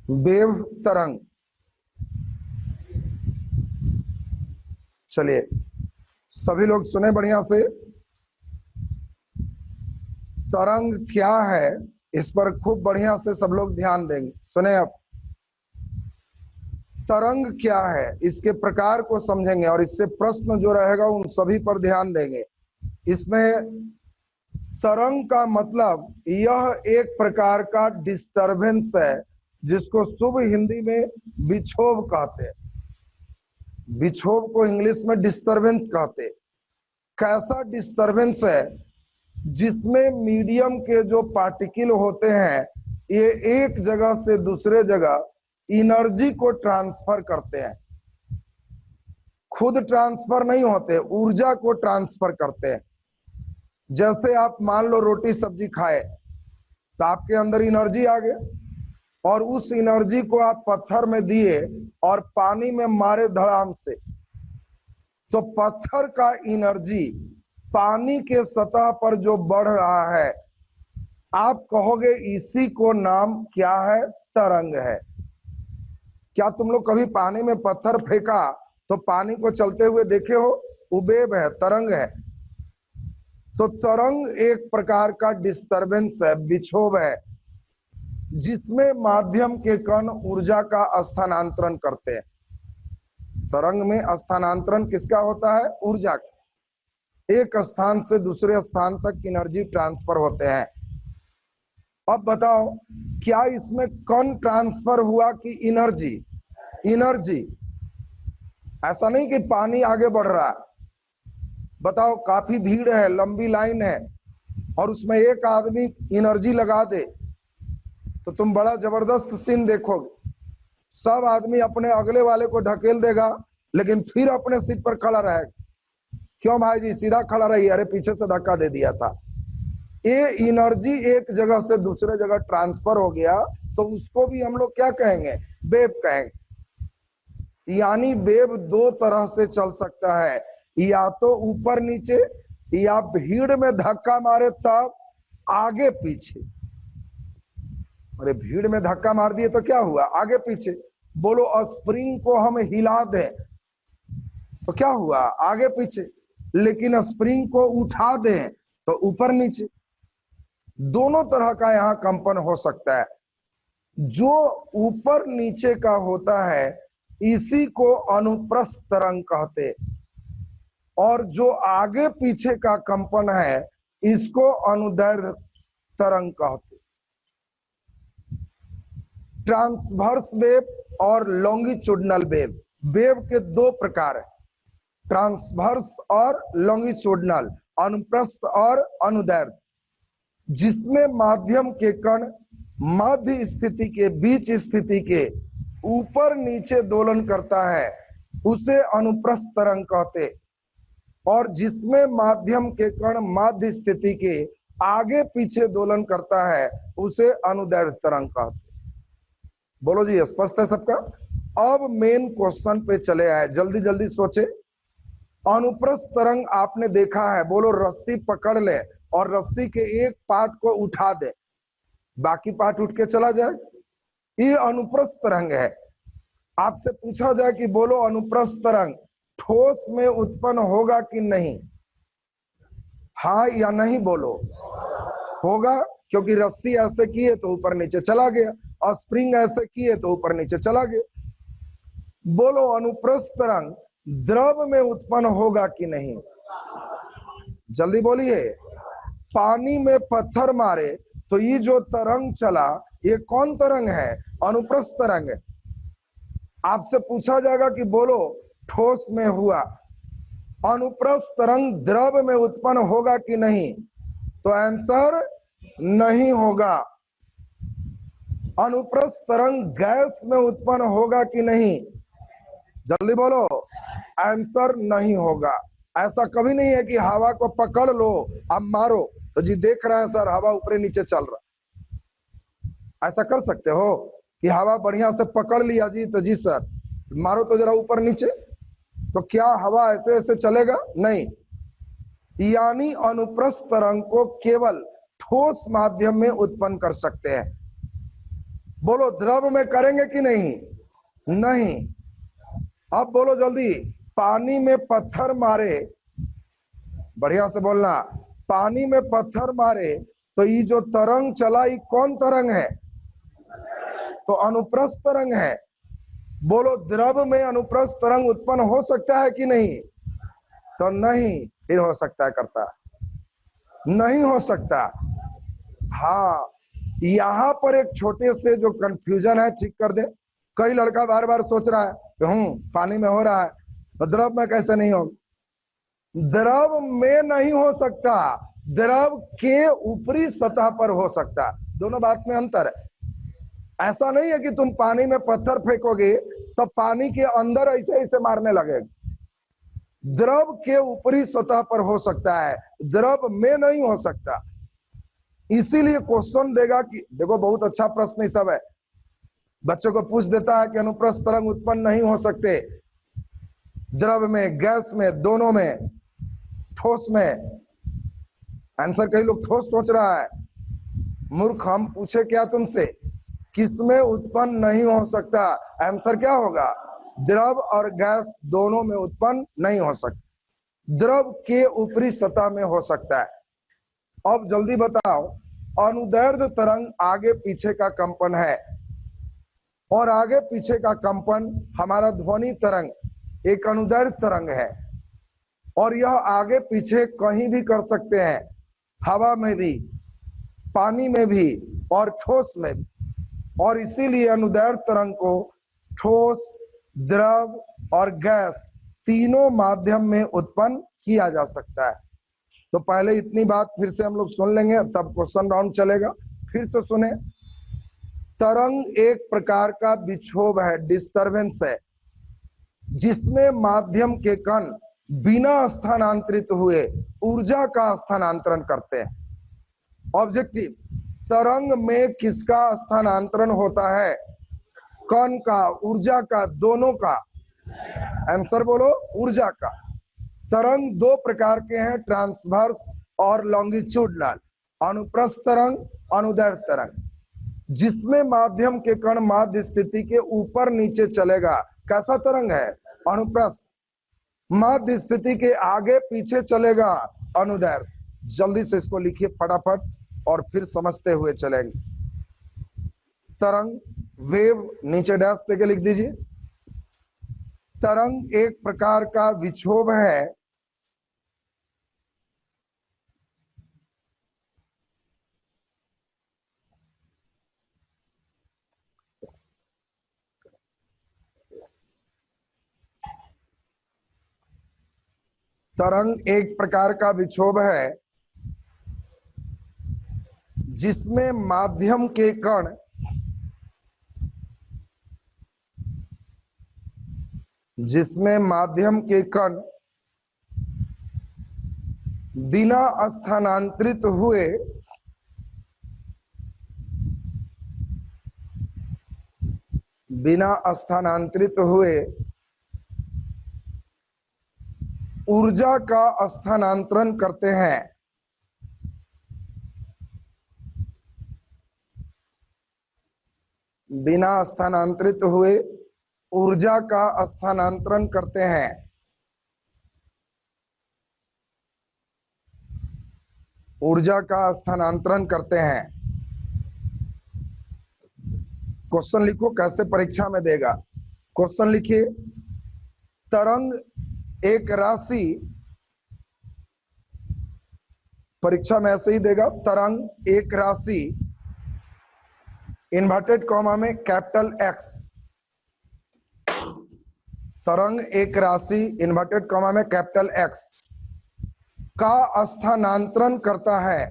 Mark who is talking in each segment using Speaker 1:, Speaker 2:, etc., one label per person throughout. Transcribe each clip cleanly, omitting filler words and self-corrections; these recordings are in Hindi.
Speaker 1: वेव तरंग। चलिए सभी लोग सुने बढ़िया से। तरंग क्या है इस पर खूब बढ़िया से सब लोग ध्यान देंगे। सुने अब, तरंग क्या है इसके प्रकार को समझेंगे और इससे प्रश्न जो रहेगा उन सभी पर ध्यान देंगे। इसमें तरंग का मतलब यह एक प्रकार का डिस्टरबेंस है जिसको शुभ हिंदी में विक्षोभ कहते हैं। विक्षोभ को इंग्लिश में डिस्टरबेंस कहते हैं। कैसा डिस्टरबेंस है? जिसमें मीडियम के जो पार्टिकल होते हैं ये एक जगह से दूसरे जगह एनर्जी को ट्रांसफर करते हैं। खुद ट्रांसफर नहीं होते, ऊर्जा को ट्रांसफर करते हैं। जैसे आप मान लो रोटी सब्जी खाए तो आपके अंदर एनर्जी आ गई और उस एनर्जी को आप पत्थर में दिए और पानी में मारे धड़ाम से, तो पत्थर का एनर्जी पानी के सतह पर जो बढ़ रहा है, आप कहोगे इसी को नाम क्या है? तरंग है। क्या तुम लोग कभी पानी में पत्थर फेंका तो पानी को चलते हुए देखे हो? वो वेव है, तरंग है। तो तरंग एक प्रकार का डिस्टरबेंस है, विक्षोभ है, जिसमें माध्यम के कण ऊर्जा का स्थानांतरण करते हैं। तरंग में स्थानांतरण किसका होता है? ऊर्जा का। एक स्थान से दूसरे स्थान तक एनर्जी ट्रांसफर होते हैं। अब बताओ, क्या इसमें कण ट्रांसफर हुआ कि एनर्जी? एनर्जी। ऐसा नहीं कि पानी आगे बढ़ रहा है। बताओ, काफी भीड़ है, लंबी लाइन है और उसमें एक आदमी एनर्जी लगा दे तो तुम बड़ा जबरदस्त सीन देखोगे। सब आदमी अपने अगले वाले को ढकेल देगा लेकिन फिर अपने सीट पर खड़ा रहेगा। क्यों भाई जी? सीधा खड़ा रही। अरे पीछे से धक्का दे दिया था। ये एनर्जी एक जगह से दूसरे जगह ट्रांसफर हो गया तो उसको भी हम लोग क्या कहेंगे? वेव कहेंगे। यानी वेव दो तरह से चल सकता है, या तो ऊपर नीचे या भीड़ में धक्का मारे तब आगे पीछे। अरे भीड़ में धक्का मार दिए तो क्या हुआ? आगे पीछे। बोलो स्प्रिंग को हम हिला दें तो क्या हुआ? आगे पीछे। लेकिन स्प्रिंग को उठा दें तो ऊपर नीचे। दोनों तरह का यहाँ कंपन हो सकता है। जो ऊपर नीचे का होता है इसी को अनुप्रस्थ तरंग कहते, और जो आगे पीछे का कंपन है इसको अनुदैर्ध्य तरंग कहते। ट्रांसवर्स वेव और लॉन्गिट्यूडनल वेव। वेव के दो प्रकार है, ट्रांसवर्स और लॉन्गिट्यूडनल, अनुप्रस्थ और अनुदैर्ध्य। जिसमें माध्यम के कण मध्य स्थिति के, बीच स्थिति के ऊपर नीचे दोलन करता है उसे अनुप्रस्थ तरंग कहते, और जिसमें माध्यम के कण मध्य स्थिति के आगे पीछे दोलन करता है उसे अनुदैर्ध्य तरंग कहते। बोलो जी, स्पष्ट है सबका? अब मेन क्वेश्चन पे चले आए, जल्दी जल्दी सोचे। अनुप्रस्थ तरंग आपने देखा है, बोलो रस्सी पकड़ ले और रस्सी के एक पार्ट को उठा दे, बाकी पार्ट उठ के चला जाए, ये अनुप्रस्थ तरंग है। आपसे पूछा जाए कि बोलो अनुप्रस्थ तरंग ठोस में उत्पन्न होगा कि नहीं? हाँ या नहीं बोलो। होगा, क्योंकि रस्सी ऐसे की है तो ऊपर नीचे चला गया और स्प्रिंग ऐसे की है तो ऊपर नीचे चला गया। बोलो अनुप्रस्थ तरंग द्रव में उत्पन्न होगा कि नहीं? जल्दी बोलिए। पानी में पत्थर मारे तो ये जो तरंग चला ये कौन तरंग है? अनुप्रस्थ तरंग है। आपसे पूछा जाएगा कि बोलो ठोस में हुआ, अनुप्रस्थ तरंग द्रव में उत्पन्न होगा कि नहीं? तो आंसर नहीं होगा। अनुप्रस्थ तरंग गैस में उत्पन्न होगा कि नहीं? जल्दी बोलो। आंसर नहीं होगा। ऐसा कभी नहीं है कि हवा को पकड़ लो अब मारो तो जी देख रहे हैं सर हवा ऊपर नीचे चल रहा। ऐसा कर सकते हो कि हवा बढ़िया से पकड़ लिया जी तो जी सर मारो तो जरा ऊपर नीचे, तो क्या हवा ऐसे ऐसे चलेगा? नहीं। यानी अनुप्रस्थ तरंग को केवल ठोस माध्यम में उत्पन्न कर सकते हैं। बोलो द्रव में करेंगे कि नहीं? नहीं। अब बोलो जल्दी, पानी में पत्थर मारे, बढ़िया से बोलना, पानी में पत्थर मारे तो ये जो तरंग चला ये कौन तरंग है? तो अनुप्रस्थ तरंग है। बोलो द्रव में अनुप्रस्थ तरंग उत्पन्न हो सकता है कि नहीं? तो नहीं। फिर हो सकता है करता? नहीं हो सकता। हाँ, यहाँ पर एक छोटे से जो कंफ्यूजन है ठीक कर दे। कई लड़का बार बार सोच रहा है कि पानी में हो रहा है तो द्रव में कैसे नहीं हो? द्रव में नहीं हो सकता, द्रव के ऊपरी सतह पर हो सकता। दोनों बात में अंतर है। ऐसा नहीं है कि तुम पानी में पत्थर फेंकोगे तो पानी के अंदर ऐसे ऐसे मारने लगेगा। द्रव के ऊपरी सतह पर हो सकता है, द्रव में नहीं हो सकता। इसीलिए क्वेश्चन देगा कि देखो बहुत अच्छा प्रश्न ही सब है, बच्चों को पूछ देता है कि अनुप्रस्थ तरंग उत्पन्न नहीं हो सकते द्रव में, गैस में, दोनों में, ठोस में। आंसर कई लोग ठोस सोच रहा है। मूर्ख, हम पूछे क्या तुमसे, किसमें उत्पन्न नहीं हो सकता? आंसर क्या होगा? द्रव और गैस दोनों में उत्पन्न नहीं हो सकता, द्रव के ऊपरी सतह में हो सकता है। अब जल्दी बताओ, अनुदैर्ध्य तरंग आगे पीछे का कंपन है, और आगे पीछे का कंपन हमारा ध्वनि तरंग एक अनुदैर्ध्य तरंग है, और यह आगे पीछे कहीं भी कर सकते हैं, हवा में भी, पानी में भी और ठोस में भी। और इसीलिए अनुदैर्ध्य तरंग को ठोस, द्रव और गैस तीनों माध्यम में उत्पन्न किया जा सकता है। तो पहले इतनी बात फिर से हम लोग सुन लेंगे, तब क्वेश्चन राउंड चलेगा। फिर से सुने। तरंग एक प्रकार का विक्षोभ है, डिस्टरबेंस है, जिसमें माध्यम के कण बिना स्थानांतरित हुए ऊर्जा का स्थानांतरण करते हैं। ऑब्जेक्टिव, तरंग में किसका स्थानांतरण होता है? कण का, ऊर्जा का, दोनों का? आंसर बोलो, ऊर्जा का। तरंग दो प्रकार के हैं, ट्रांसवर्स और लॉन्गिट्यूडनल। अनुप्रस्थ तरंग, अनुदैर्ध्य तरंग। जिसमें माध्यम के कण माध्य स्थिति के ऊपर नीचे चलेगा, कैसा तरंग है? अनुप्रस्थ। माध्य स्थिति के आगे पीछे चलेगा, अनुदैर्ध्य। जल्दी से इसको लिखिए फटाफट और फिर समझते हुए चलेंगे। तरंग, वेव, नीचे डैश देके लिख दीजिए। तरंग एक प्रकार का विक्षोभ है तरंग एक प्रकार का विक्षोभ है जिसमें माध्यम के कण बिना स्थानांतरित हुए ऊर्जा का स्थानांतरण करते हैं। बिना स्थानांतरित हुए ऊर्जा का स्थानांतरण करते हैं। ऊर्जा का स्थानांतरण करते हैं। क्वेश्चन लिखो, कैसे परीक्षा में देगा। क्वेश्चन लिखिए, तरंग एक राशि, परीक्षा में ऐसे ही देगा, तरंग एक राशि इन्वर्टेड कॉमा में कैपिटल एक्स, तरंग एक राशि इन्वर्टेड कॉमा में कैपिटल एक्स का स्थानांतरण करता है।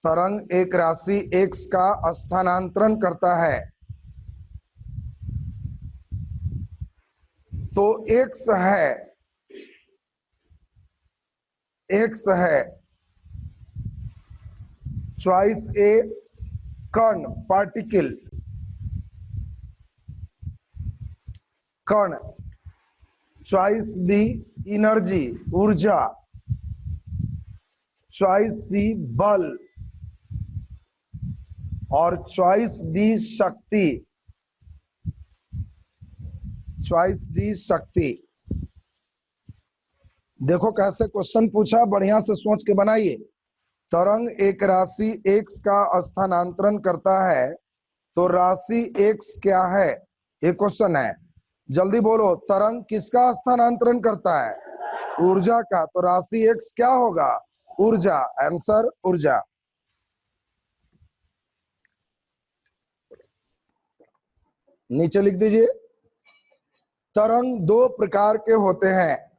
Speaker 1: तरंग एक राशि x का स्थानांतरण करता है। तो x है चॉइस ए कण, पार्टिकल, कण। चॉइस बी एनर्जी, ऊर्जा। चॉइस सी बल, और चॉइस दी शक्ति, चॉइस दी शक्ति। देखो कैसे क्वेश्चन पूछा, बढ़िया से सोच के बनाइए। तरंग एक राशि x का स्थानांतरण करता है, तो राशि x क्या है, ये क्वेश्चन है। जल्दी बोलो, तरंग किसका स्थानांतरण करता है? ऊर्जा का। तो राशि x क्या होगा? ऊर्जा। आंसर ऊर्जा। नीचे लिख दीजिए, तरंग दो प्रकार के होते हैं।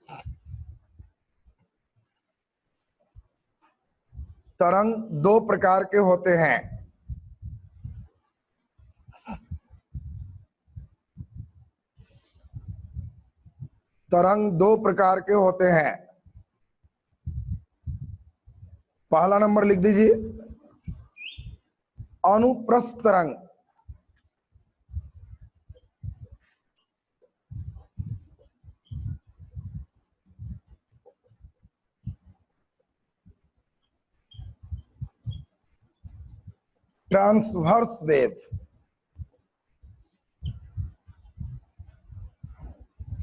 Speaker 1: तरंग दो प्रकार के होते हैं। तरंग दो प्रकार के होते हैं। पहला नंबर लिख दीजिए, अनुप्रस्थ तरंग। Transverse wave.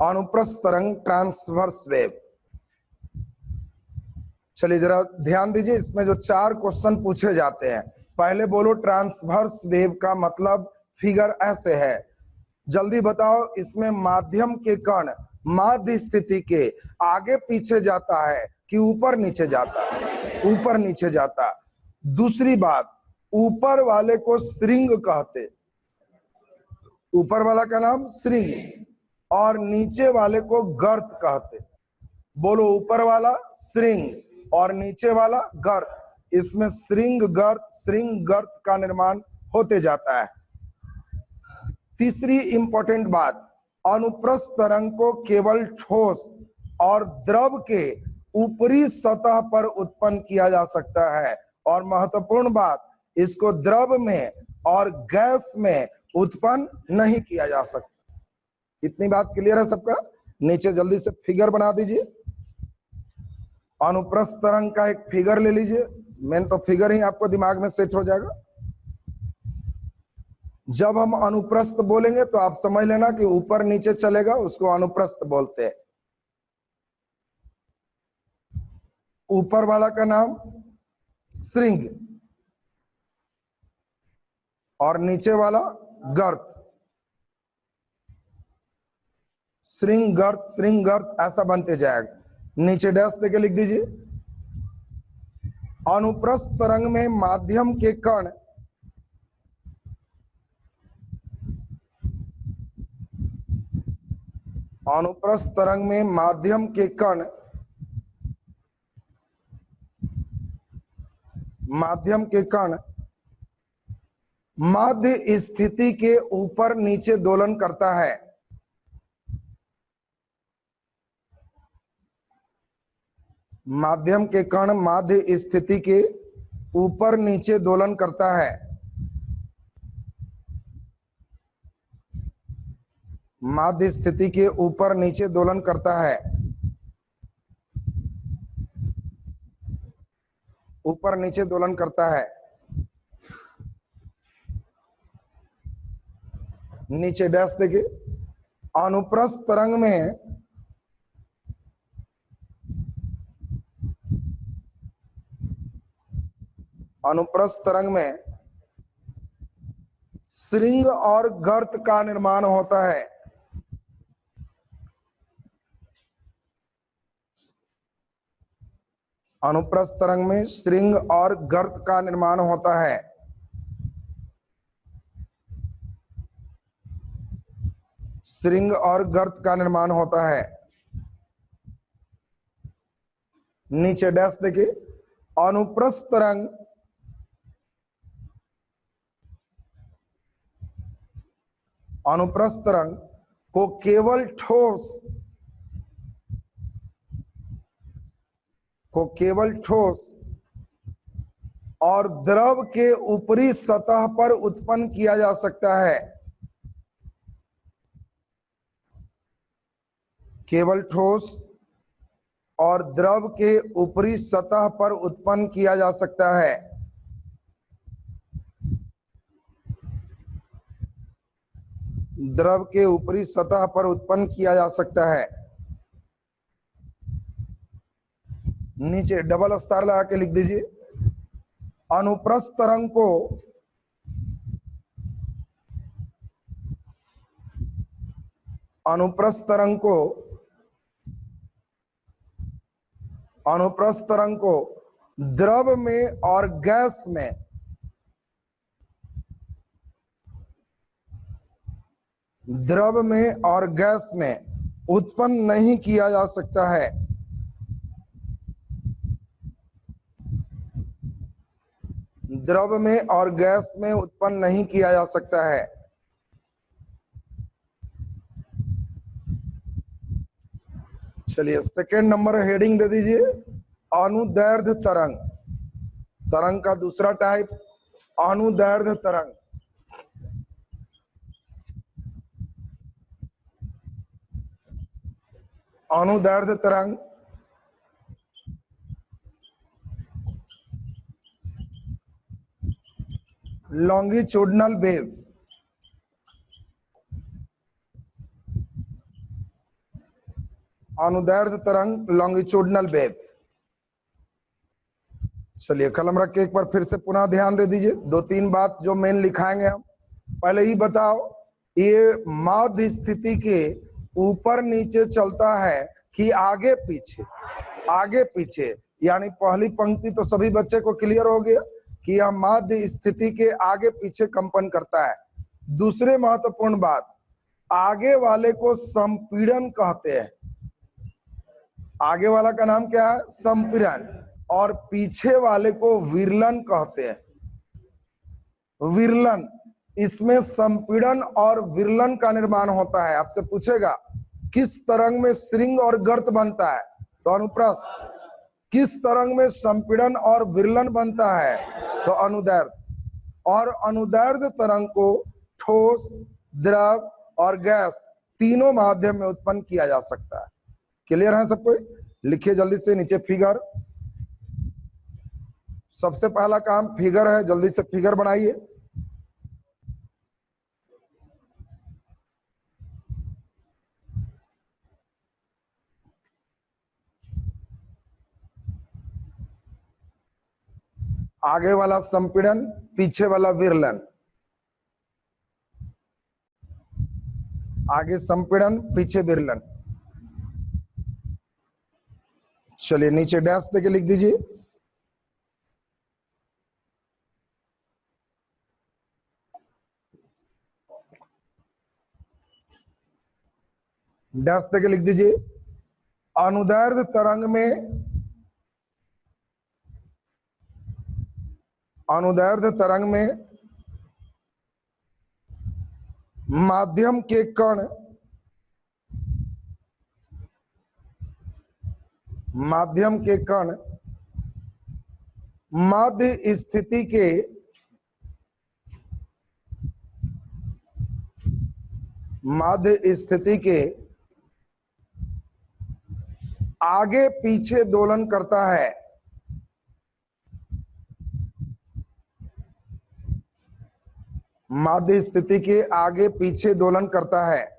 Speaker 1: अनुप्रस्थ तरंग, ट्रांसवर्स वेव। चलिए जरा ध्यान दीजिए, इसमें जो 4 क्वेश्चन पूछे जाते हैं। पहले बोलो ट्रांसवर्स वेव का मतलब, फिगर ऐसे है। जल्दी बताओ, इसमें माध्यम के कण माध्य स्थिति के आगे पीछे जाता है कि ऊपर नीचे जाता है? ऊपर नीचे जाता। दूसरी बात, ऊपर वाले को श्रृंग कहते, ऊपर वाला का नाम श्रृंग, और नीचे वाले को गर्त कहते। बोलो, ऊपर वाला श्रृंग और नीचे वाला गर्त। इसमें श्रृंग गर्त का निर्माण होते जाता है। तीसरी इंपॉर्टेंट बात, अनुप्रस्थ तरंग को केवल ठोस और द्रव के ऊपरी सतह पर उत्पन्न किया जा सकता है। और महत्वपूर्ण बात, इसको द्रव में और गैस में उत्पन्न नहीं किया जा सकता। इतनी बात क्लियर है सबका? नीचे जल्दी से फिगर बना दीजिए। अनुप्रस्थ तरंग का एक फिगर ले लीजिए, मेन तो फिगर ही आपको दिमाग में सेट हो जाएगा। जब हम अनुप्रस्थ बोलेंगे तो आप समझ लेना कि ऊपर नीचे चलेगा, उसको अनुप्रस्थ बोलते हैं। ऊपर वाला का नाम श्रृंग और नीचे वाला गर्त। श्रृंग गर्त ऐसा बनते जाएगा। नीचे डैश देके लिख दीजिए, अनुप्रस्थ तरंग में माध्यम के कण अनुप्रस्थ तरंग में माध्यम के कण माध्य स्थिति के ऊपर नीचे दोलन करता है। माध्यम के कण माध्य स्थिति के ऊपर नीचे दोलन करता है। माध्य स्थिति के ऊपर नीचे दोलन करता है। ऊपर नीचे दोलन करता है। नीचे डैश देखिए, अनुप्रस्थ तरंग में श्रृंग और गर्त का निर्माण होता है। अनुप्रस्थ तरंग में श्रृंग और गर्त का निर्माण होता है। श्रृंग और गर्त का निर्माण होता है। नीचे डैश देखिए, अनुप्रस्थ तरंग को केवल ठोस और द्रव के ऊपरी सतह पर उत्पन्न किया जा सकता है। केवल ठोस और द्रव के ऊपरी सतह पर उत्पन्न किया जा सकता है। द्रव के ऊपरी सतह पर उत्पन्न किया जा सकता है। नीचे डबल स्टार लगा के लिख दीजिए। अनुप्रस्थ तरंग को अनुप्रस्थ तरंग को द्रव में और गैस में उत्पन्न नहीं किया जा सकता है। द्रव में और गैस में उत्पन्न नहीं किया जा सकता है। चलिए सेकंड नंबर हेडिंग दे दीजिए, अनुदैर्ध्य तरंग। तरंग का दूसरा टाइप अनुदैर्ध्य तरंग। अनुदैर्ध्य तरंग लॉन्गिट्यूडनल वेव। अनुदैर्ध्य तरंग लॉन्गिट्यूडनल वेव। चलिए कलम रख के एक बार फिर से पुनः ध्यान दे दीजिए। दो तीन बात जो मेन लिखाएंगे हम। पहले ही बताओ, ये माध्य स्थिति के ऊपर नीचे चलता है कि आगे पीछे? आगे पीछे, यानी पहली पंक्ति तो सभी बच्चे को क्लियर हो गया कि यह माध्य स्थिति के आगे पीछे कंपन करता है। दूसरे महत्वपूर्ण बात, आगे वाले को संपीड़न कहते हैं। आगे वाला का नाम क्या है? संपीड़न। और पीछे वाले को विरलन कहते हैं। विरलन, इसमें संपीड़न और विरलन का निर्माण होता है। आपसे पूछेगा किस तरंग में श्रृंग और गर्त बनता है, तो अनुप्रस्थ। किस तरंग में संपीड़न और विरलन बनता है, तो अनुदैर्ध्य। और अनुदैर्ध्य तरंग को ठोस, द्रव और गैस तीनों माध्यम में उत्पन्न किया जा सकता है। क्लियर है सबको? लिखिए जल्दी से नीचे फिगर। सबसे पहला काम फिगर है, जल्दी से फिगर बनाइए। आगे वाला संपीड़न, पीछे वाला विरलन। आगे संपीड़न, पीछे विरलन। चलिए नीचे डैश देके लिख दीजिए। डैश देके लिख दीजिए। अनुदैर्ध्य तरंग में माध्यम के कण माध्य स्थिति के आगे पीछे दोलन करता है। माध्य स्थिति के आगे पीछे दोलन करता है।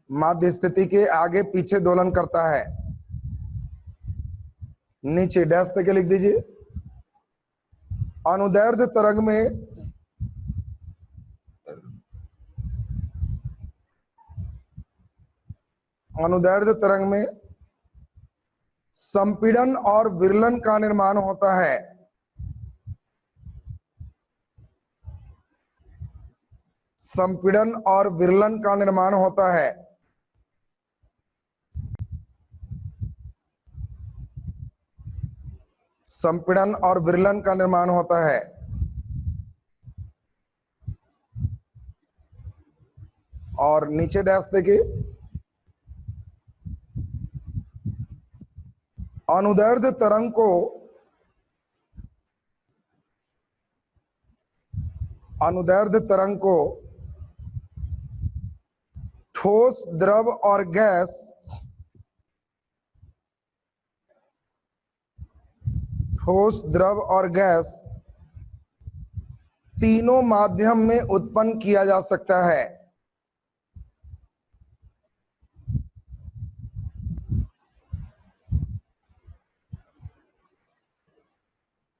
Speaker 1: माध्य स्थिति के आगे पीछे दोलन करता है। नीचे डैश देके लिख दीजिए। अनुदैर्ध्य तरंग में संपीड़न और विरलन का निर्माण होता है। संपीड़न और विरलन का निर्माण होता है। संपीड़न और विरलन का निर्माण होता है। और नीचे डैश देखिए। अनुदैर्ध्य तरंग को ठोस, द्रव और गैस तीनों माध्यम में उत्पन्न किया जा सकता है।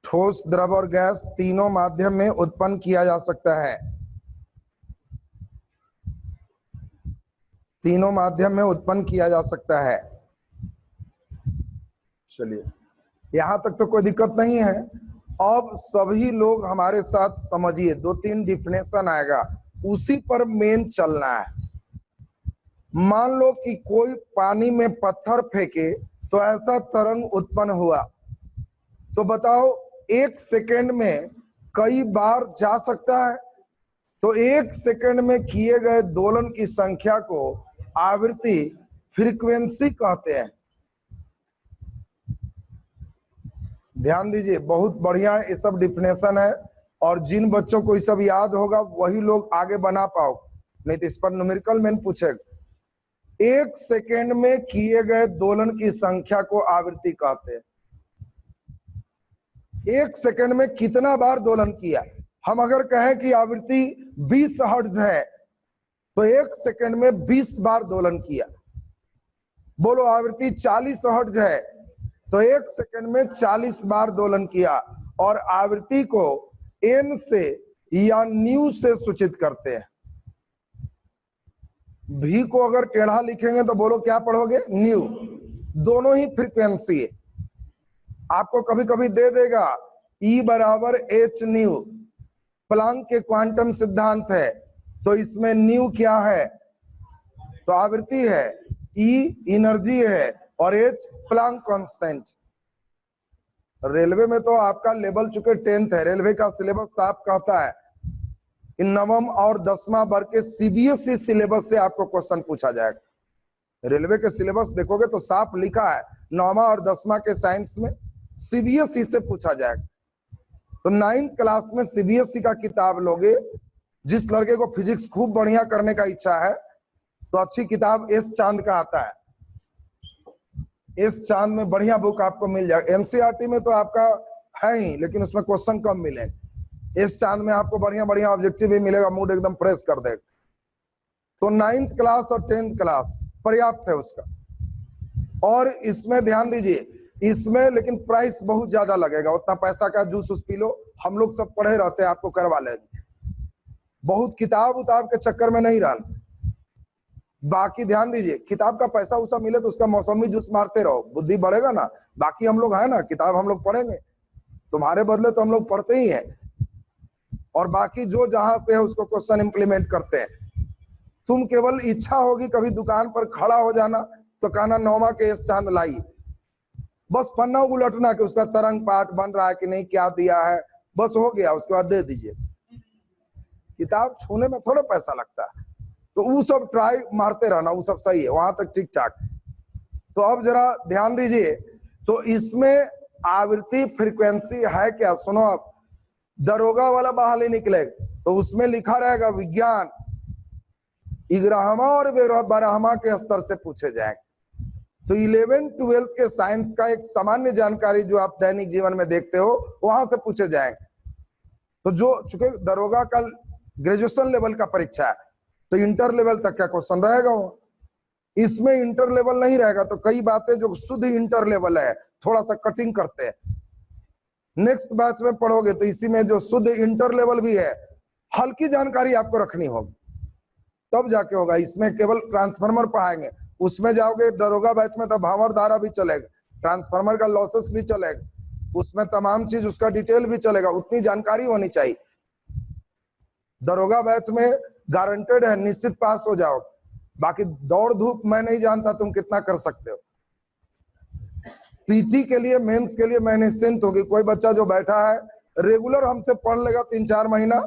Speaker 1: ठोस, द्रव और गैस तीनों माध्यम में उत्पन्न किया जा सकता है। तीनों माध्यम में उत्पन्न किया जा सकता है। चलिए, यहां तक तो कोई दिक्कत नहीं है। अब सभी लोग हमारे साथ समझिए, 2-3 डिफिनेशन आएगा, उसी पर मेन चलना है। मान लो कि कोई पानी में पत्थर फेंके तो ऐसा तरंग उत्पन्न हुआ, तो बताओ 1 सेकेंड में कई बार जा सकता है? तो 1 सेकेंड में किए गए दोलन की संख्या को आवृत्ति, फ्रीक्वेंसी कहते हैं। ध्यान दीजिए, बहुत बढ़िया ये सब डिफिनेशन है, और जिन बच्चों को ये सब याद होगा वही लोग आगे बना पाओ, नहीं तो इस पर न्यूमेरिकल में पूछेगा। 1 सेकेंड में किए गए दोलन की संख्या को आवृत्ति कहते हैं। 1 सेकेंड में कितना बार दोलन किया? हम अगर कहें कि आवृत्ति 20 हर्ट्ज है, तो 1 सेकेंड में 20 बार दोलन किया। बोलो आवृत्ति 40 हर्ट्ज है, तो 1 सेकेंड में 40 बार दोलन किया। और आवृत्ति को एन से या न्यू से सूचित करते हैं। भी को अगर टेढ़ा लिखेंगे तो बोलो क्या पढ़ोगे? न्यू। दोनों ही फ्रीक्वेंसी है। आपको कभी कभी दे देगा E बराबर एच न्यू, प्लांक के क्वांटम सिद्धांत है, तो इसमें न्यू क्या है? तो आवृत्ति है, E एनर्जी है, और H प्लांक कांस्टेंट। रेलवे में तो आपका लेवल चुके 10th है, रेलवे का सिलेबस साफ कहता है, इन नवम और 10वां वर्ग के सीबीएसई सिलेबस से आपको क्वेश्चन पूछा जाएगा। रेलवे के सिलेबस देखोगे तो साफ लिखा है, 9वां और 10वां के साइंस में सीबीएसई से पूछा जाएगा। तो 9th क्लास में सीबीएसई का किताब लोगे, जिस लड़के को फिजिक्स खूब बढ़िया करने का इच्छा है तो अच्छी किताब एस चांद का आता है। एस चांद में बढ़िया बुक आपको मिल जाएगा। एनसीईआरटी में तो आपका है ही, लेकिन उसमें क्वेश्चन कम मिलेंगे। इस चांद में आपको बढ़िया बढ़िया ऑब्जेक्टिव भी मिलेगा, मूड एकदम फ्रेश कर देगा। तो 9th क्लास और 10th क्लास पर्याप्त है उसका। और इसमें ध्यान दीजिए, इसमें लेकिन प्राइस बहुत ज्यादा लगेगा। उतना पैसा का जूस उस पी लो, हम लोग सब पढ़े रहते हैं, आपको करवा लेंगे। बहुत किताब उताब के चक्कर में नहीं रहना। बाकी ध्यान दीजिए, किताब का पैसा उसा मिले तो उसका मौसमी जूस मारते रहो, बुद्धि बढ़ेगा ना। बाकी हम लोग है ना, किताब हम लोग पढ़ेंगे, तुम्हारे बदले तो हम लोग पढ़ते ही हैं। और बाकी जो जहां से है उसको क्वेश्चन इंप्लीमेंट करते हैं। तुम केवल इच्छा होगी कभी दुकान पर खड़ा हो जाना तो कहना 9वां के एस चांद लाई, बस पन्ना उलटना कि उसका तरंग पाठ बन रहा है कि नहीं, क्या दिया है, बस हो गया, उसके बाद दे दीजिए। किताब छूने में थोड़ा पैसा लगता है, तो वो सब ट्राई मारते रहना, वो सब सही है, वहां तक ठीक ठाक। तो अब जरा ध्यान दीजिए, तो इसमें आवृत्ति फ्रीक्वेंसी है क्या? सुनो, अब दरोगा वाला बहाली निकलेगा तो उसमें लिखा रहेगा विज्ञान, 11वां और 12वां के स्तर से पूछे जाएंगे। तो 11th 12th के साइंस का एक सामान्य जानकारी जो आप दैनिक जीवन में देखते हो वहां से पूछे जाएंगे। तो जो चूंकि दरोगा का ग्रेजुएशन लेवल का परीक्षा है तो इंटर लेवल तक का क्वेश्चन रहेगा वो। इसमें इंटर लेवल नहीं रहेगा, तो कई बातें जो शुद्ध इंटर लेवल है थोड़ा सा कटिंग करते हैं। नेक्स्ट बैच में पढ़ोगे तो इसी में जो शुद्ध इंटर लेवल भी है, हल्की जानकारी आपको रखनी होगी, तब जाके होगा। इसमें केवल ट्रांसफार्मर पढ़ाएंगे, उसमें जाओगे दरोगा बैच में तो भावर धारा भी चलेगा, ट्रांसफार्मर का लॉसेस भी चलेगा, उसमें तमाम चीज उसका डिटेल भी चलेगा, उतनी जानकारी होनी चाहिए। दरोगा बैच में गारंटेड है निश्चित पास हो जाओ। बाकी दौड़ धूप मैं नहीं जानता तुम कितना कर सकते हो। पीटी के लिए, मेंस के लिए मैं निश्चिंत होगी। कोई बच्चा जो बैठा है रेगुलर हमसे पढ़ लेगा 3-4 महीना,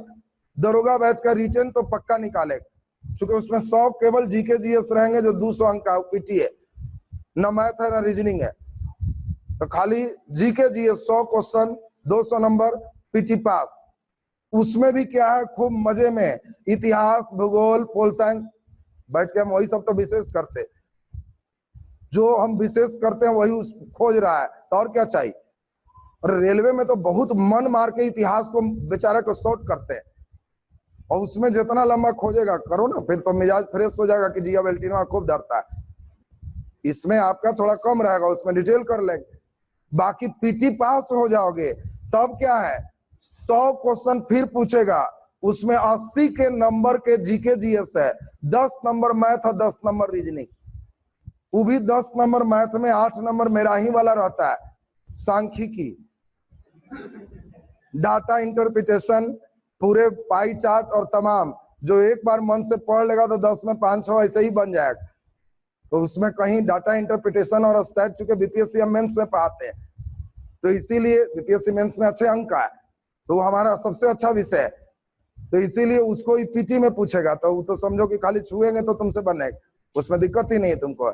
Speaker 1: दरोगा बैच का रिटेन तो पक्का निकालेगा, क्योंकि उसमें 100 केवल जीके जीएस रहेंगे जो 200 अंक का पीटी है, न मैथ है न रीजनिंग है। तो खाली GK GS 100 question, 200 number, PT pass. उसमें भी क्या है, खूब मजे में इतिहास, भूगोल, पोल साइंस बैठ के हम वही सब तो विशेष करते, जो हम विशेष करते हैं वही खोज रहा है, तो और क्या चाहिए। और रेलवे में तो बहुत मन मार के इतिहास को बेचारा को शॉर्ट करते हैं, और उसमें जितना लंबा खोजेगा करो ना, फिर तो मिजाज फ्रेश हो जाएगा कि जिया बेल्टिनवा खूब डरता है। इसमें आपका थोड़ा कम रहेगा, उसमें डिटेल कर लेंगे। बाकी पीटी पास हो जाओगे तब क्या है, 100 क्वेश्चन फिर पूछेगा, उसमें 80 के नंबर के जीके जीएस है, 10 नंबर मैथ और 10 नंबर रीजनिंग। वो भी 10 नंबर मैथ में 8 नंबर मेरा ही वाला रहता है, सांख्यिकी, डाटा इंटरप्रिटेशन, पूरे पाई चार्ट और तमाम, जो एक बार मन से पढ़ लेगा तो 10 में 5-6 ऐसे ही बन जाएगा। तो उसमें कहीं डाटा इंटरप्रिटेशन और स्टैट चूंकि बीपीएससी या मेंस में पाते हैं, तो इसीलिए बीपीएससी मेंस में अच्छे अंक है, तो वो हमारा सबसे अच्छा विषय है, तो इसीलिए उसको पीटी में पूछेगा तो वो तो समझो कि खाली छुएंगे तो तुमसे बनेगा, उसमें दिक्कत ही नहीं है तुमको।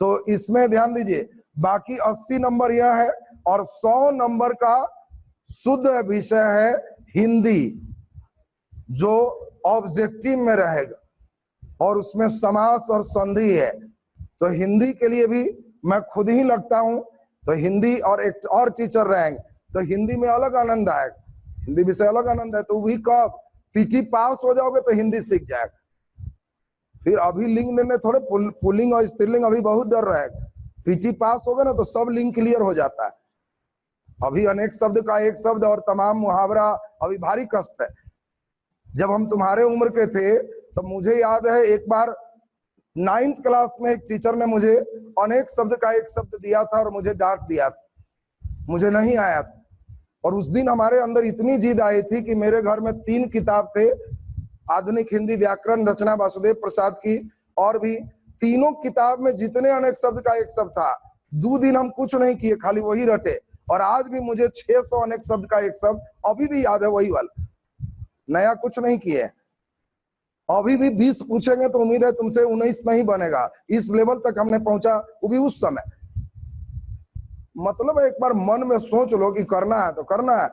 Speaker 1: तो इसमें ध्यान दीजिए। बाकी 80 नंबर यह है, और 100 नंबर का शुद्ध विषय है हिंदी, जो ऑब्जेक्टिव में रहेगा, और उसमें समास और संधि है। तो हिंदी के लिए भी मैं खुद ही लगता हूं, तो हिंदी और एक और टीचर रहेंगे तो हिंदी में अलग आनंद आएगा, हिंदी विषय अलग आनंद है। तो भी कब पीटी पास हो जाओगे तो हिंदी सीख जाएगा। फिर अभी लिंग में थोड़े पुल्लिंग और स्त्रीलिंग अभी बहुत डर रहेगा, पीटी पास हो गए ना तो सब लिंग क्लियर हो जाता है। अभी अनेक शब्द का एक शब्द और तमाम मुहावरा अभी भारी कष्ट है। जब हम तुम्हारे उम्र के थे तो मुझे याद है एक बार 9th क्लास में एक टीचर ने मुझे अनेक शब्द का एक शब्द दिया था और मुझे डांट दिया था, मुझे नहीं आया था। और उस दिन हमारे अंदर इतनी जिद आई थी कि मेरे घर में 3 किताब थे, आधुनिक हिंदी व्याकरण रचना वासुदेव प्रसाद की, और भी तीनों किताब में जितने अनेक शब्द का एक शब्द था, 2 दिन हम कुछ नहीं किए, खाली वही रटे। और आज भी मुझे 600 अनेक शब्द का एक शब्द अभी भी याद है, वही वाला, नया कुछ नहीं किए। अभी भी 20 पूछेंगे तो उम्मीद है तुमसे 19 नहीं बनेगा, इस लेवल तक हमने पहुंचा, वो भी उस समय। मतलब एक बार मन में सोच लो कि करना है तो करना है,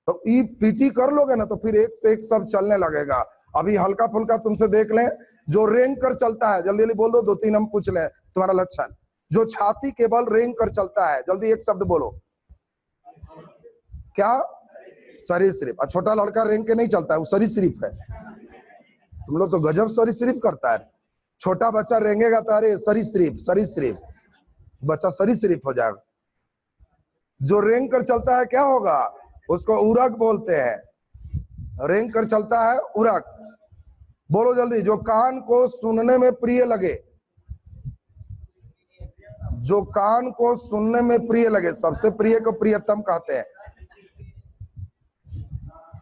Speaker 1: तो ई पीटी कर लोगे ना तो फिर एक से एक सब चलने लगेगा। अभी हल्का फुल्का तुमसे देख लें, जो रेंग कर चलता है, जल्दी जल्दी बोल दो, 2-3 हम पूछ लें तुम्हारा लक्षण। जो छाती के बल रेंग कर चलता है, जल्दी एक शब्द बोलो, क्या? सरीसृप। छोटा लड़का रेंग के नहीं चलता है, वो सरीसृप है। तुम लोग तो गजब सरीसृप करता है। छोटा बच्चा रेंगेगा तो अरे सरीसृप सरीसृप, बच्चा सरीसृप हो जाएगा। जो रेंग कर चलता है क्या होगा, उसको उरक बोलते हैं, रेंग कर चलता है उरक। बोलो जल्दी, जो कान को सुनने में प्रिय लगे, जो कान को सुनने में प्रिय लगे, सबसे प्रिय को प्रियतम कहते हैं,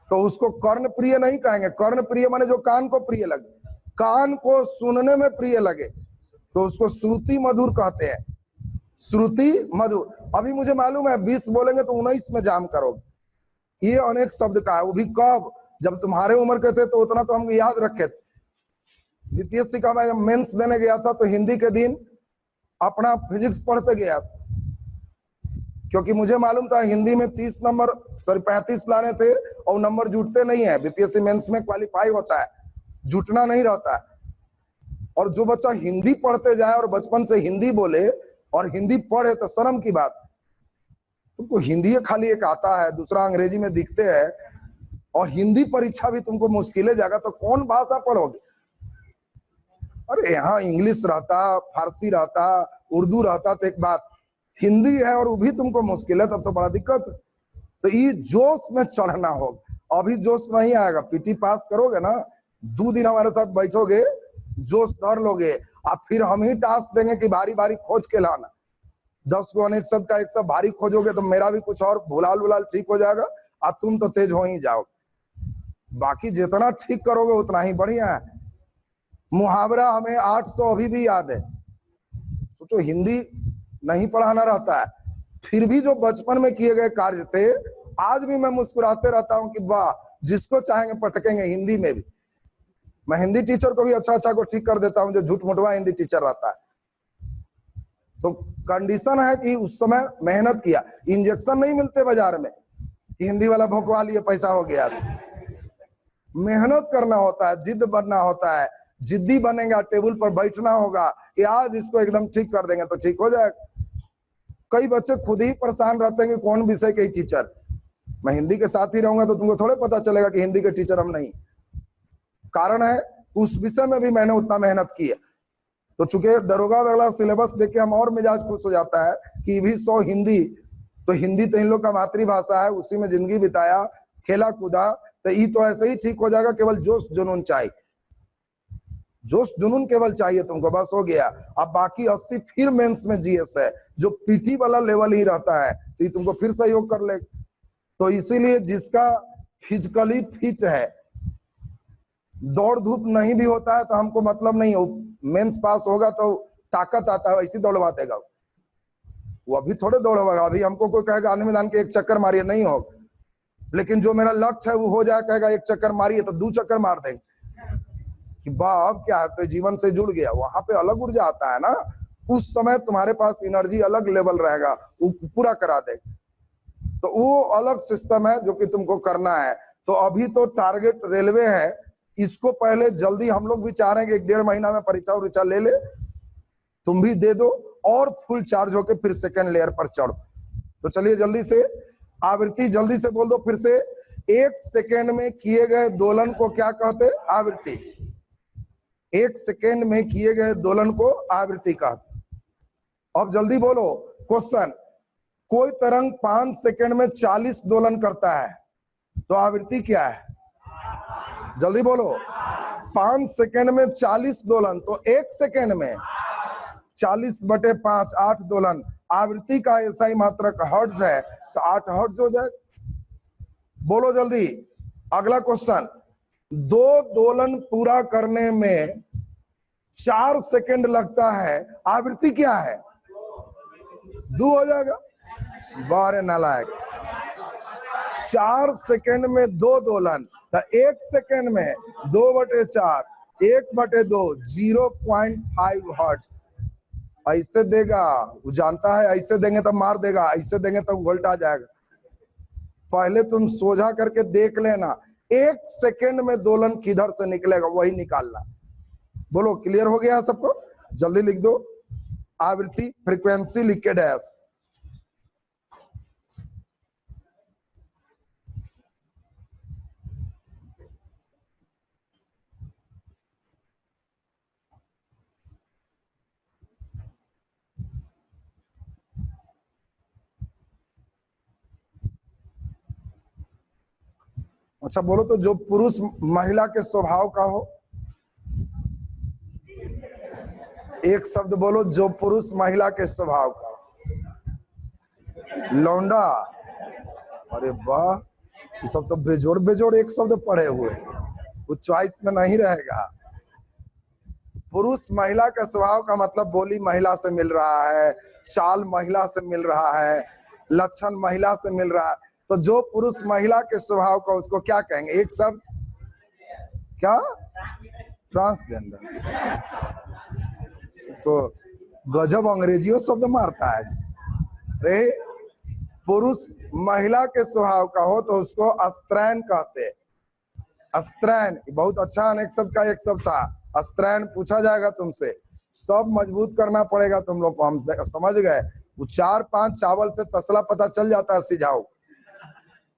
Speaker 1: तो उसको कर्ण प्रिय नहीं कहेंगे। कर्ण प्रिय माने जो कान को प्रिय लगे, कान को सुनने में प्रिय लगे तो उसको श्रुति मधुर कहते हैं, श्रुति मधुर। अभी मुझे मालूम है 20 बोलेंगे तो 19 में जाम करोगे। ये अनेक शब्द का है, वो भी कब, जब तुम्हारे उम्र के थे तो उतना तो हम याद रखे थे। बीपीएससी का मैं मेंस देने गया था तो हिंदी के दिन अपना फिजिक्स पढ़ते गया था, क्योंकि मुझे मालूम था हिंदी में 30 नंबर सॉरी 35 लाने थे, और नंबर जुटते नहीं है। बीपीएससी मेंस में क्वालिफाई होता है, जुटना नहीं रहता है। और जो बच्चा हिंदी पढ़ते जाए और बचपन से हिंदी बोले और हिंदी पढ़े तो शर्म की बात, तुमको हिंदी खाली एक आता है, दूसरा अंग्रेजी में दिखते हैं, और हिंदी परीक्षा भी तुमको मुश्किल जाएगा तो कौन भाषा पढ़ोगे? अरे यहाँ इंग्लिश रहता, फारसी रहता, उर्दू रहता, तो एक बात, हिंदी है और वो भी तुमको मुश्किल है, तब तो बड़ा दिक्कत है। तो ये जोश में चढ़ना होगा, अभी जोश नहीं आएगा। पीटी पास करोगे ना, 2 दिन हमारे साथ बैठोगे, जोश धर लोगे, अब फिर हम ही टास्क देंगे कि बारी बारी खोज के लाना। 10 को अनेक शब्द का एक सब भारी खोजोगे तो मेरा भी कुछ और भुलाल उलाल ठीक हो जाएगा, और तुम तो तेज हो ही जाओ। बाकी जितना ठीक करोगे उतना ही बढ़िया है। मुहावरा हमें 800 अभी भी याद है। सोचो हिंदी नहीं पढ़ाना रहता है, फिर भी जो बचपन में किए गए कार्य थे, आज भी मैं मुस्कुराते रहता हूं कि वाह, जिसको चाहेंगे पटकेंगे हिंदी में भी। मैं हिंदी टीचर को भी अच्छा को ठीक कर देता हूं जो झूठ मुठवा हिंदी टीचर रहता है। तो कंडीशन है कि उस समय मेहनत किया, इंजेक्शन नहीं मिलते बाजार में कि हिंदी वाला भोंकवा लिए पैसा हो गया। मेहनत करना होता है, जिद बनना होता है, जिद्दी बनेगा, टेबल पर बैठना होगा कि आज इसको एकदम ठीक कर देंगे तो ठीक हो जाएगा। कई बच्चे खुद ही परेशान रहते हैं कि कौन विषय के टीचर। मैं हिंदी के साथ ही रहूंगा तो तुमको थोड़े पता चलेगा कि हिंदी के टीचर हम नहीं। कारण है उस विषय में भी मैंने उतना मेहनत की है। तो चूंकि दरोगा वाला सिलेबस देख के हम और मिजाज खुश हो जाता है कि भी 100 हिंदी, तो हिंदी तो इन लोग का मातृभाषा है, उसी में जिंदगी बिताया, खेला कूदा, तो ये तो ऐसे ही ठीक हो जाएगा। केवल जोश जुनून चाहिए, जोश जुनून केवल चाहिए तुमको, बस हो गया। अब बाकी 80 फिर मेंस में जीएस है जो पीटी वाला लेवल ही रहता है, तो ये तुमको फिर सहयोग कर ले। तो इसीलिए जिसका फिजिकली फिट है, दौड़ धूप नहीं भी होता है तो हमको मतलब नहीं हो, मेंस पास होगा तो ताकत आता है, ऐसी दौड़वा देगा वो। अभी थोड़े दौड़ेगा, अभी हमको कोई कहेगा आंधी मैदान के 1 चक्कर मारिए, नहीं हो। लेकिन जो मेरा लक्ष्य है वो हो जाए, कहेगा 1 चक्कर मारिए तो 2 चक्कर मार देंगे कि बाप क्या है, तो जीवन से जुड़ गया। वहां पे अलग ऊर्जा आता है ना, उस समय तुम्हारे पास एनर्जी अलग लेवल रहेगा, वो पूरा करा देगा। तो वो अलग सिस्टम है जो कि तुमको करना है। तो अभी तो टारगेट रेलवे है, इसको पहले जल्दी हम लोग भी चाह रहे हैं कि 1-1.5 महीना में परीक्षा उरीक्षा ले ले, तुम भी दे दो और फुल चार्ज होके फिर सेकंड लेयर पर चढ़ो। तो चलिए जल्दी से आवृत्ति जल्दी से बोल दो फिर से। 1 सेकेंड में किए गए दोलन को क्या कहते? आवृत्ति। 1 सेकेंड में किए गए दोलन को आवृत्ति कहते। अब जल्दी बोलो क्वेश्चन। कोई तरंग 5 सेकेंड में 40 दोलन करता है, तो आवृत्ति क्या है? जल्दी बोलो। 5 सेकेंड में 40 दोलन, तो 1 सेकेंड में 40/5 8 दोलन। आवृत्ति का ऐसा ही मात्रक हर्ट्ज है, तो 8 हर्ट्ज हो जाए। बोलो जल्दी। अगला क्वेश्चन। 2 दोलन पूरा करने में 4 सेकेंड लगता है, आवृत्ति क्या है? 2 हो जाएगा। बारे नालायक। 4 सेकेंड में 2 दोलन, तो 1 सेकेंड में 2/4 1/2 0.5 हर्ट्ज। ऐसे देगा वो, जानता है ऐसे देंगे तो मार देगा, ऐसे देंगे तो उल्टा जाएगा। पहले तुम सोझा करके देख लेना 1 सेकेंड में दोलन किधर से निकलेगा, वही निकालना। बोलो क्लियर हो गया सबको? जल्दी लिख दो आवृत्ति फ्रीक्वेंसी लिख के डैश। अच्छा बोलो तो जो पुरुष महिला के स्वभाव का हो, एक शब्द बोलो जो पुरुष महिला के स्वभाव का। लौंडा। अरे वाह, ये सब तो बेजोड़ बेजोड़ एक शब्द पढ़े हुए, वो चॉइस में नहीं रहेगा। पुरुष महिला का स्वभाव का मतलब बोली महिला से मिल रहा है, चाल महिला से मिल रहा है, लक्षण महिला से मिल रहा है। तो जो पुरुष महिला के स्वभाव का, उसको क्या कहेंगे? एक शब्द क्या? ट्रांसजेंडर। तो गजब अंग्रेजियों शब्द मारता है। अरे पुरुष महिला के स्वभाव का हो तो उसको अस्त्रैन कहते हैं। अस्त्रैन बहुत अच्छा अनेक शब्द का एक शब्द था। अस्त्रैन पूछा जाएगा तुमसे, सब मजबूत करना पड़ेगा तुम लोग को। हम समझ गए, वो 4-5 चावल से तसला पता चल जाता है सिझाओ।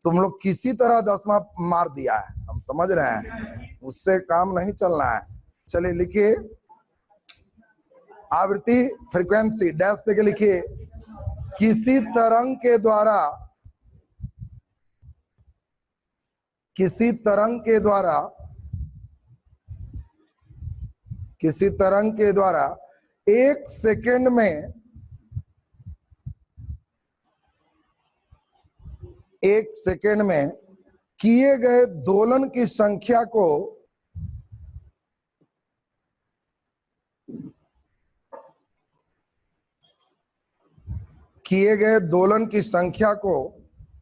Speaker 1: तुम लोग किसी तरह 10वां मार दिया है, हम समझ रहे हैं, उससे काम नहीं चलना है। चलिए लिखिए आवृत्ति फ्रीक्वेंसी डैश देके लिखिए। किसी तरंग के द्वारा, किसी तरंग के द्वारा, किसी तरंग के द्वारा 1 सेकेंड में 1 सेकेंड में किए गए दोलन की संख्या को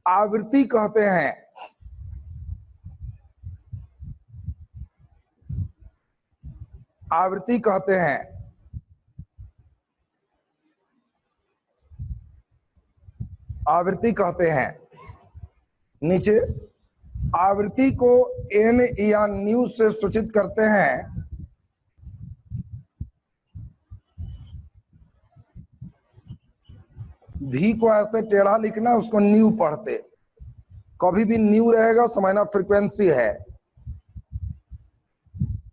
Speaker 1: आवृत्ति कहते हैं। आवृत्ति कहते हैं। आवृत्ति कहते हैं। नीचे आवृत्ति को एन या न्यू से सूचित करते हैं। भी को ऐसे टेढ़ा लिखना, उसको न्यू पढ़ते, कभी भी न्यू रहेगा समझना फ्रीक्वेंसी है।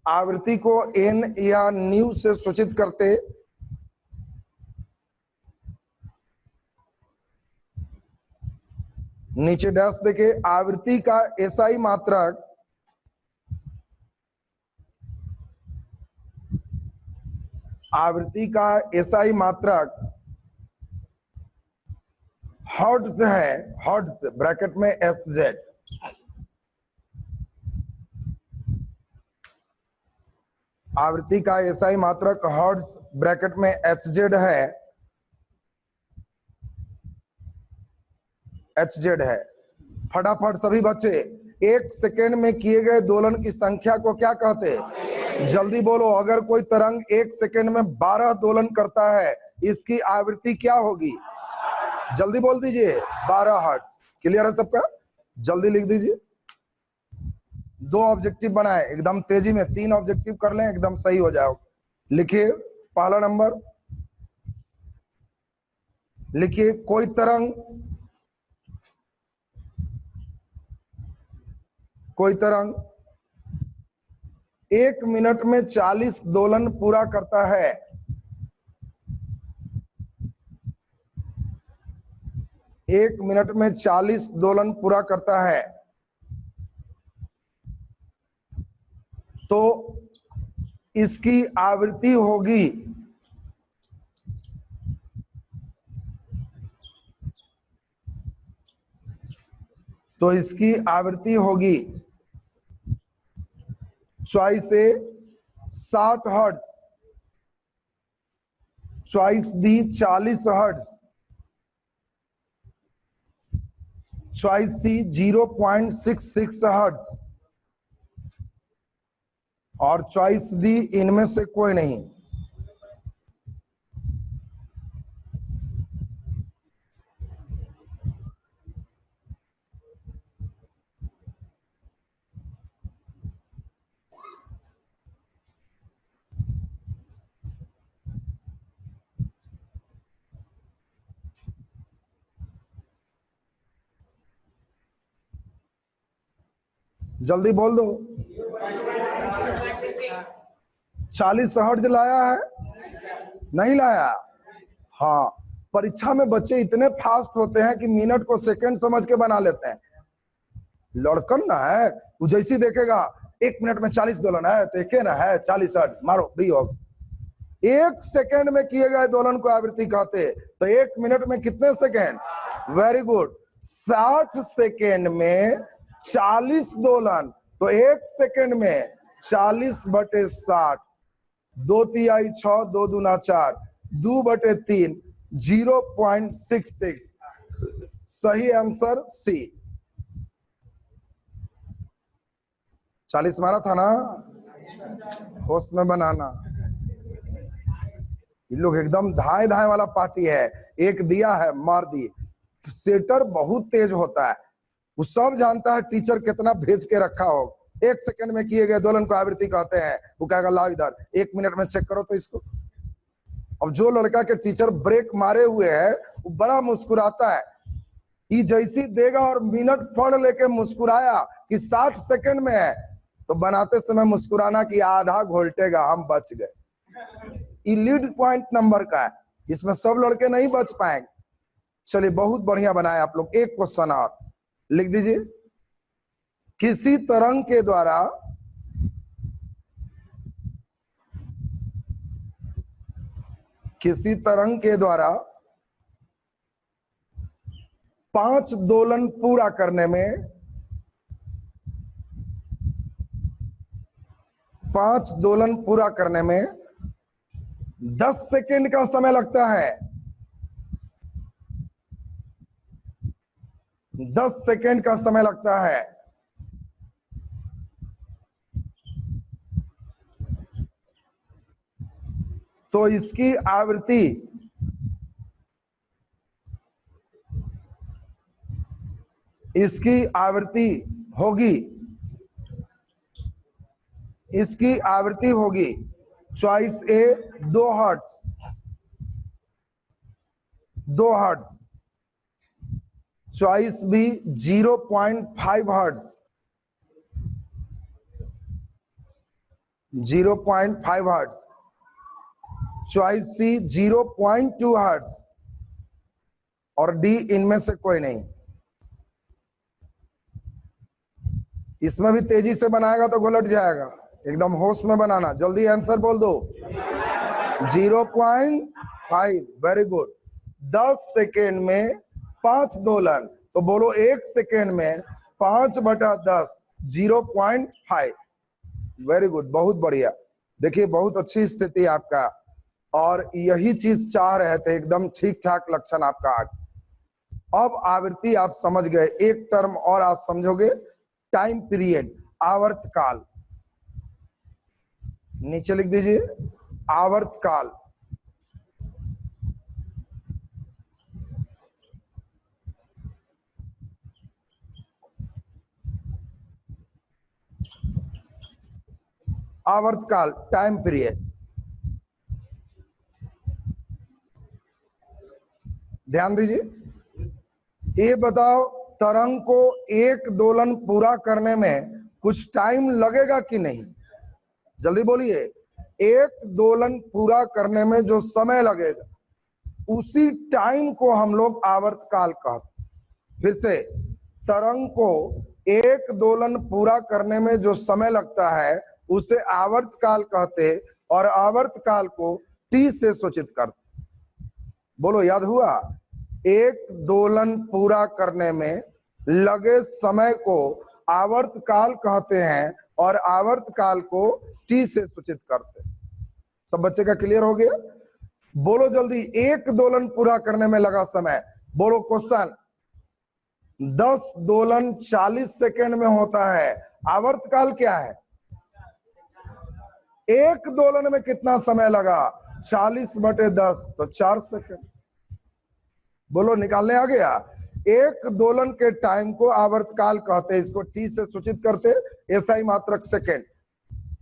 Speaker 1: आवृत्ति को एन या न्यू से सूचित करते, नीचे डैश देखे, आवृत्ति का एसआई मात्रक आवृत्ति का एसआई मात्रक हर्ट्ज है, हर्ट्ज ब्रैकेट में एस जेड। आवृत्ति का एसआई मात्रक हर्ट्ज ब्रैकेट में एच जेड है, एच जेड है। फटाफट सभी बच्चे, एक सेकेंड में किए गए दोलन की संख्या को क्या कहते हैं? जल्दी बोलो। अगर कोई तरंग एक सेकेंड में 12 दोलन करता है, इसकी आवृत्ति क्या होगी? जल्दी बोल दीजिए। 12 हर्ट्ज। क्लियर है सबका? जल्दी लिख दीजिए। 2 ऑब्जेक्टिव बनाए, एकदम तेजी में 3 ऑब्जेक्टिव कर लें, एकदम सही हो जाओ। लिखिए पहला नंबर, लिखिए कोई तरंग 1 मिनट में 40 दोलन पूरा करता है। 1 मिनट में 40 दोलन पूरा करता है, तो इसकी आवृत्ति होगी choice A 60 hertz, choice B 40 hertz, choice C 0.66 hertz और चॉइस डी इनमें से कोई नहीं। जल्दी बोल दो। 40 हर्ट्ज लाया है? नहीं लाया? हाँ, परीक्षा में बच्चे इतने फास्ट होते हैं कि मिनट को सेकंड समझ के बना लेते हैं। लड़कन ना है, वो जैसी देखेगा 1 मिनट में 40 दोलन है तो एक ना है 40 हर्ट्ज, मारो भी होगा। 1 सेकंड में किए गए दोलन को आवृत्ति कहते, तो 1 मिनट में कितने सेकंड? वेरी गुड, 60 सेकंड में 40 दोलन, तो 1 सेकंड में 40/60, 2 तिहाई 6, 2 दूना 4, 2/3, 0.66। सही आंसर सी। 40 मारा था ना? होश में बनाना। ये लोग एकदम धाए धाए वाला पार्टी है। एक दिया है, मार दी। सेटर बहुत तेज होता है, वो सब जानता है टीचर कितना भेज के रखा हो। 1 सेकंड में किए गए दोलन को आवृत्ति कहते हैं। वो कहेगा लाओ इधर, 1 मिनट में चेक करो तो इसको। अब जो लड़का के टीचर ब्रेक मारे हुए है, वो बड़ा मुस्कुराता है। ये जैसी देगा और मिनट पढ़ लेके मुस्कुराया कि 60 सेकंड में है, तो बनाते समय मुस्कुराना कि आधा घोल्टेगा, हम बच गए। ये लीड पॉइंट नंबर का है, इसमें सब लड़के नहीं बच पाएंगे। चलिए बहुत बढ़िया बनाए आप लोग। एक क्वेश्चन और लिख दीजिए। किसी तरंग के द्वारा किसी तरंग के द्वारा 5 दोलन पूरा करने में 5 दोलन पूरा करने में 10 सेकंड का समय लगता है। 10 सेकंड का समय लगता है। तो इसकी आवृत्ति होगी choice A 2 hertz, 2 hertz, choice B 0.5 hertz, 0.5 hertz, choice C 0.2 hertz और डी इनमें से कोई नहीं। इसमें भी तेजी से बनाएगा तो घुलट जाएगा, एकदम होश में बनाना, जल्दी आंसर बोल दो। 0.5, वेरी गुड। 10 सेकेंड में 5 दोलन, तो बोलो 1 सेकेंड में 5/10, 0.5। वेरी गुड, बहुत बढ़िया। देखिए बहुत अच्छी स्थिति आपका, और यही चीज चाह रहे थे, एकदम ठीक ठाक लक्षण आपका आ गया। अब आवृत्ति आप समझ गए, एक टर्म और आज समझोगे, टाइम पीरियड, आवर्तकाल। नीचे लिख दीजिए आवर्तकाल। आवर्तकाल, टाइम पीरियड। ध्यान दीजिए, ये बताओ तरंग को एक दोलन पूरा करने में कुछ टाइम लगेगा कि नहीं? जल्दी बोलिए। एक दोलन पूरा करने में जो समय लगेगा उसी टाइम को हम लोग आवर्तकाल कहते। फिर से, तरंग को एक दोलन पूरा करने में जो समय लगता है उसे आवर्तकाल कहते, और आवर्तकाल को टी से सूचित करते। बोलो, याद हुआ? एक दोलन पूरा करने में लगे समय को आवर्तकाल कहते हैं और आवर्तकाल को टी से सूचित करते हैं। सब बच्चे का क्लियर हो गया? बोलो जल्दी, एक दोलन पूरा करने में लगा समय। बोलो क्वेश्चन। 10 दोलन 40 सेकेंड में होता है, आवर्तकाल क्या है? एक दोलन में कितना समय लगा? 40/10, तो 4 सेकेंड। बोलो, निकालने आ गया? एक दोलन के टाइम को आवर्तकाल कहते हैं, इसको टी से सूचित करते, एसआई मात्रक सेकेंड,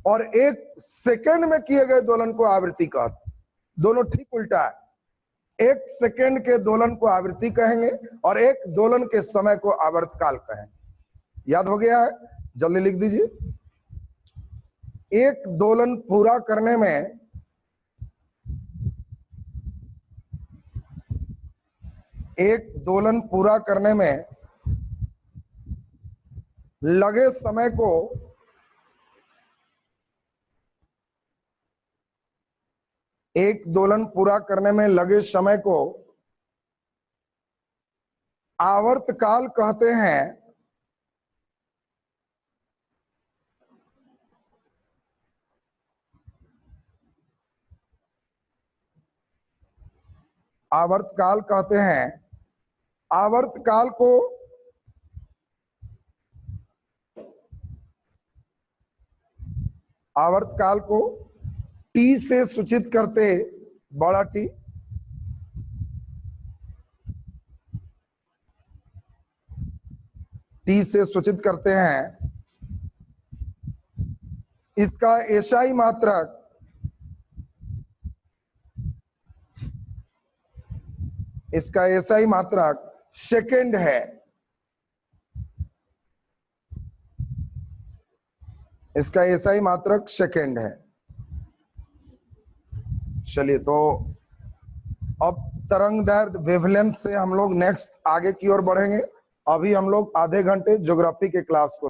Speaker 1: और एक सेकेंड में किए गए दोलन को आवृत्ति कहते। दोनों ठीक उल्टा है। एक सेकेंड के दोलन को आवृत्ति कहेंगे और एक दोलन के समय को आवर्तकाल कहेंगे। याद हो गया है? जल्दी लिख दीजिए। एक दोलन पूरा करने में लगे समय को आवर्तकाल कहते हैं। आवर्तकाल कहते हैं। आवर्तकाल को टी से सूचित करते, बड़ा टी। टी से सूचित करते हैं। इसका एसआई मात्रक सेकेंड है। इसका एसआई मात्रक सेकेंड है। चलिए, तो अब तरंग दैर्ध्य वेवलेंथ से हम लोग नेक्स्ट आगे की ओर बढ़ेंगे। अभी हम लोग आधे घंटे ज्योग्राफी के क्लास को